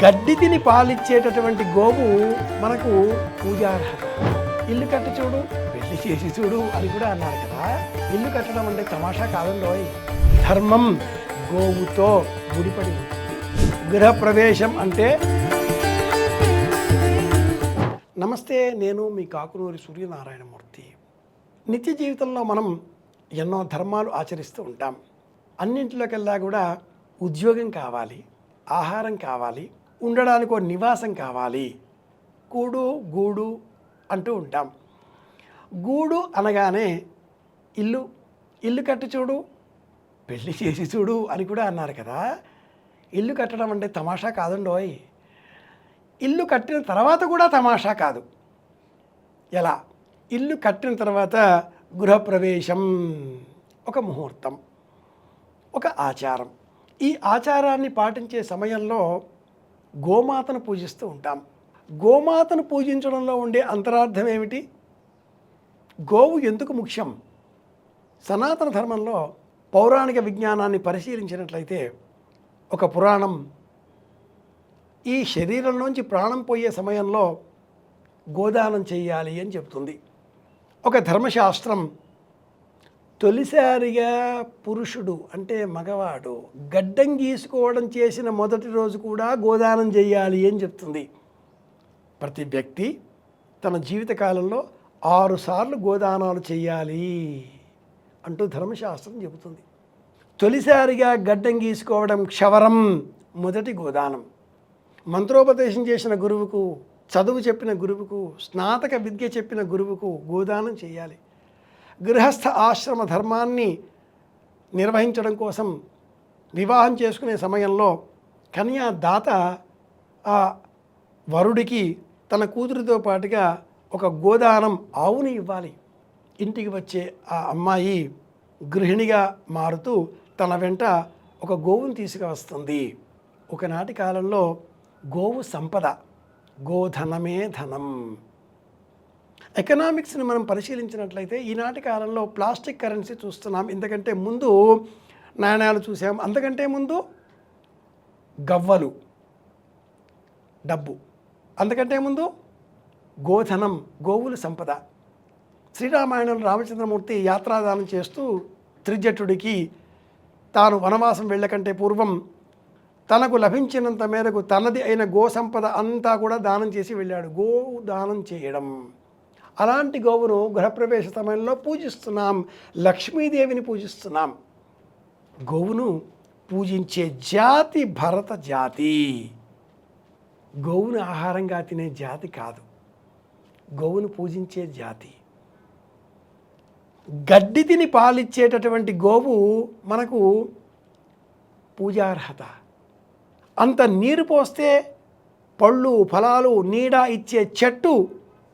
గడ్డి తిని పాలిచ్చేటటువంటి గోవు మనకు పూజార్హత. ఇల్లు కట్టి చూడు, పెళ్లి చేసి చూడు అని కూడా అన్నారు కదా. ఇల్లు కట్టడం అంటే తమాషా కాదండోయ్. ధర్మం గోవుతో ముడిపడి ఉంటుంది. గృహప్రవేశం అంటే నమస్తే, నేను మీ కాకునూరి సూర్యనారాయణమూర్తి. నిత్య జీవితంలో మనం ఎన్నో ధర్మాలు ఆచరిస్తూ ఉంటాం. అన్నింటిలోకెల్లా కూడా ఉద్యోగం కావాలి, ఆహారం కావాలి, ఉండడానికి ఒక నివాసం కావాలి, కూడు గూడు అంటూ ఉంటాం. గూడు అనగానే ఇల్లు, ఇల్లు కట్టి చూడు, పెళ్లి చేసి చూడు అని కూడా అన్నారు కదా. ఇల్లు కట్టడం అంటే తమాషా కాదండోయ్. ఇల్లు కట్టిన తర్వాత కూడా తమాషా కాదు. ఎలా? ఇల్లు కట్టిన తర్వాత గృహప్రవేశం ఒక ముహూర్తం, ఒక ఆచారం. ఈ ఆచారాన్ని పాటించే సమయంలో గోమాతను పూజిస్తూ ఉంటాం. గోమాతను పూజించడంలో ఉండే అంతరార్థం ఏమిటి? గోవు ఎందుకు ముఖ్యం? సనాతన ధర్మంలో పౌరాణిక విజ్ఞానాన్ని పరిశీలించినట్లయితే ఒక పురాణం ఈ శరీరంలోంచి ప్రాణం పోయే సమయంలో గోదానం చేయాలి అని చెప్తుంది. ఒక ధర్మశాస్త్రం తొలిసారిగా పురుషుడు అంటే మగవాడు గడ్డం గీసుకోవడం చేసిన మొదటి రోజు కూడా గోదానం చేయాలి అని చెప్తుంది. ప్రతి వ్యక్తి తన జీవితకాలంలో 6 సార్లు గోదానాలు చేయాలి అంటూ ధర్మశాస్త్రం చెబుతుంది. తొలిసారిగా గడ్డం గీసుకోవడం క్షవరం, మొదటి గోదానం. మంత్రోపదేశం చేసిన గురువుకు, చదువు చెప్పిన గురువుకు, స్నాతక విద్య చెప్పిన గురువుకు గోదానం చేయాలి. గృహస్థ ఆశ్రమ ధర్మాన్ని నిర్వహించడం కోసం వివాహం చేసుకునే సమయంలో కన్యాదాత ఆ వరుడికి తన కూతురితో పాటుగా ఒక గోదానం ఆవుని ఇవ్వాలి. ఇంటికి వచ్చే ఆ అమ్మాయి గృహిణిగా మారుతూ తన వెంట ఒక గోవును తీసుకువస్తుంది. ఒకనాటి కాలంలో గోవు సంపద, గోధనమే ధనం. ఎకనామిక్స్ని మనం పరిశీలించినట్లయితే ఈనాటి కాలంలో ప్లాస్టిక్ కరెన్సీ చూస్తున్నాం. ఇంతకంటే ముందు నాణ్యాలు చూసాం. అంతకంటే ముందు గవ్వలు, డబ్బు. అంతకంటే ముందు గోధనం, గోవులు సంపద. శ్రీరామాయణంలో రామచంద్రమూర్తి యాత్రాదానం చేస్తూ త్రిజటుడికి తాను వనవాసం వెళ్ళకంటే పూర్వం తనకు లభించినంత మేరకు తనది అయిన గో సంపద అంతా కూడా దానం చేసి వెళ్ళాడు. గోవు దానం చేయడం. అలాంటి గోవును గృహప్రవేశ సమయంలో పూజిస్తున్నాం. లక్ష్మీదేవిని పూజిస్తున్నాం. గోవును పూజించే జాతి భరత జాతి. గోవును ఆహారంగా తినే జాతి కాదు, గోవును పూజించే జాతి. గడ్డి తిని పాలిచ్చేటటువంటి గోవు మనకు పూజార్హత. అంత నీరు పోస్తే పళ్ళు ఫలాలు నీడ ఇచ్చే చెట్టు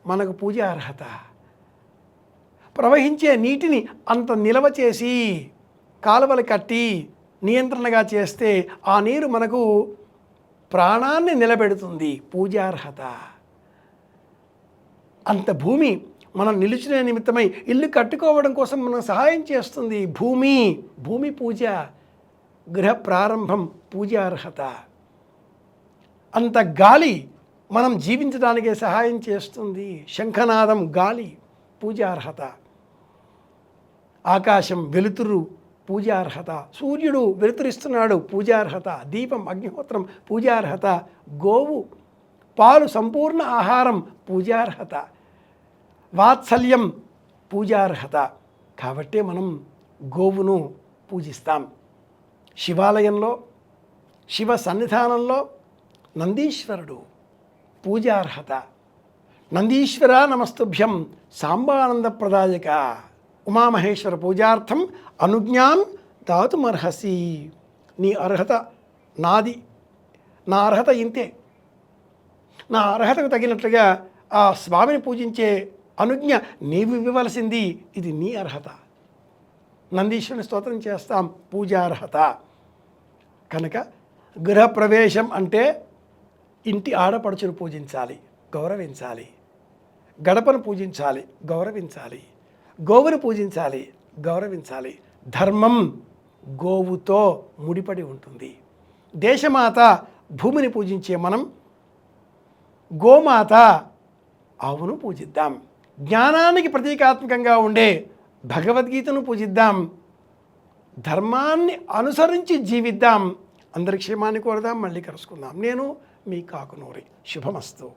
మనకు పూజ అర్హత. ప్రవహించే నీటిని అంత నిల్వ చేసి కాలువలు కట్టి నియంత్రణగా చేస్తే ఆ నీరు మనకు ప్రాణాన్ని నిలబెడుతుంది, పూజార్హత. అంత భూమి మనం నిలిచిన నిమిత్తమై ఇల్లు కట్టుకోవడం కోసం మనం సహాయం చేస్తుంది. భూమి పూజ, గృహ ప్రారంభం పూజార్హత. అంత గాలి మనం జీవించడానికే సహాయం చేస్తుంది. శంఖనాదం గాలి పూజార్హత. ఆకాశం వెలుతురు పూజార్హత. సూర్యుడు వెలుతురిస్తున్నాడు పూజార్హత. దీపం అగ్నిహోత్రం పూజార్హత. గోవు పాలు సంపూర్ణ ఆహారం పూజార్హత. వాత్సల్యం పూజార్హత. కాబట్టే మనం గోవును పూజిస్తాం. శివాలయంలో, శివ సన్నిధానంలో నందీశ్వరుడు పూజార్హత. నందీశ్వర నమస్తుభ్యం సాంబానంద ప్రదాయక ఉమామహేశ్వర పూజార్థం అనుజ్ఞాం దాతుమర్హసి. నీ అర్హత నాది, నా అర్హత ఇంతే. నా అర్హతకు తగినట్లుగా ఆ స్వామిని పూజించే అనుజ్ఞ నీవు ఇవ్వవలసింది, ఇది నీ అర్హత. నందీశ్వరుని స్తోత్రం చేస్తాం, పూజార్హత. కనుక గృహప్రవేశం అంటే ఇంటి ఆడపడుచును పూజించాలి, గౌరవించాలి. గడపను పూజించాలి, గౌరవించాలి. గోవును పూజించాలి, గౌరవించాలి. ధర్మం గోవుతో ముడిపడి ఉంటుంది. దేశమాత భూమిని పూజించే మనం గోమాత ఆవును పూజిద్దాం. జ్ఞానానికి ప్రతీకాత్మకంగా ఉండే భగవద్గీతను పూజిద్దాం. ధర్మాన్ని అనుసరించి జీవిద్దాం. అందరి క్షేమాన్ని కోరదాం. మళ్ళీ కలుసుకుందాం. నేను మీ కాకునూరి. శుభమస్తు.